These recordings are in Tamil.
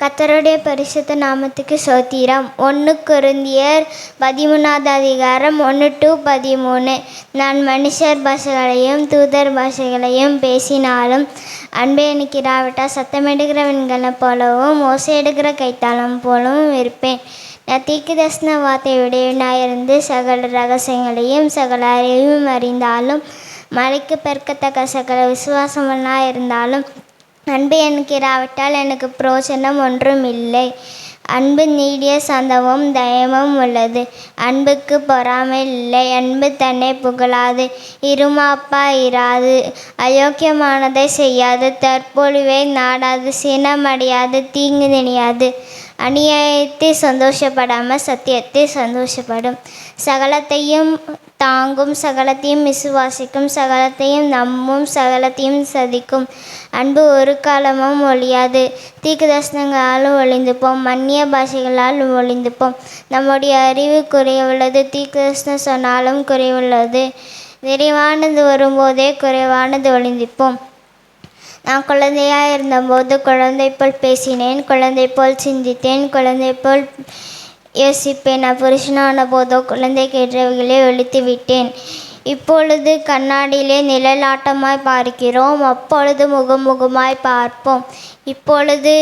கர்த்தருடைய பரிசுத்த நாமத்துக்கு ஸ்தோத்திரம். 1 கொரிந்தியர் 13வது அதிகாரம் 1-13. நான் மனுஷர் பாஷைகளையும் தூதர் பாஷைகளையும் பேசினாலும் அன்பே எனக்கு இராவிட்டால் சத்தமிடுகிறவன்களைப் போலவும் ஓசையிடுகிற கைத்தாளம் போலவும் இருப்பேன். நான் தீர்க்கதரிசன வார்த்தை உடையவனாயிருந்து சகல ரகசியங்களையும் சகல அறிவையும் அறிந்தாலும் மலைக்கு பெருக்கத்தக்க சகல விசுவாசமனாயிருந்தாலும் அன்பு எனக்கு இராவிட்டால் எனக்கு பிரயோஜனம் ஒன்றும் இல்லை. அன்பு நீடிய சாந்தமும் தயவும் உள்ளது. அன்புக்கு பொறாமை இல்லை. அன்பு தன்னை புகழாது, இருமாப்பா இராது, அயோக்கியமானதை செய்யாது, தற்பொழிவை நாடாது, சினமடையாது, தீங்கு நினையாது, அநியாயத்தை சந்தோஷப்படாமல் சத்தியத்தை சந்தோஷப்படும். சகலத்தையும் தாங்கும், சகலத்தையும் விசுவாசிக்கும், சகலத்தையும் நம்பும், சகலத்தையும் சதிக்கும். அன்பு ஒரு காலமும் ஒழியாது. தீர்க்கதரிசனங்களால் ஒழிந்து போம், அந்நிய பாஷைகளால் ஒழிந்து போம். நம்முடைய அறிவு குறைவுள்ளது, தீர்க்கதரிசனம் சொன்னாலும் குறைவுள்ளது. நிறைவானது வரும்போதே குறைவானது ஒழிந்து போம். நான் குழந்தையாக இருந்தபோது குழந்தை போல் பேசினேன், குழந்தை போல் சிந்தித்தேன், குழந்தை போல் யோசிப்பேன். நான் புருஷனான போதோ குழந்தைக்கு ஏற்றவைகளை ஒழித்து விட்டேன். இப்பொழுது கண்ணாடியிலே நிழலாட்டமாய் பார்க்கிறோம், அப்பொழுது முகமுகமாய் பார்ப்போம். இப்பொழுது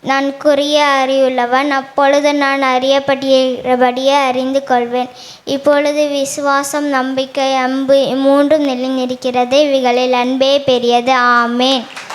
நான் குறுகிய அறிவுள்ளவன், அப்பொழுது நான் அறியப்பட்டிருக்கிறபடியே அறிந்து கொள்வேன். இப்பொழுது விசுவாசம், நம்பிக்கை, அன்பு மூன்றும் நிலைநிற்கிறது. இவைகளில் அன்பே பெரியது. ஆமென்.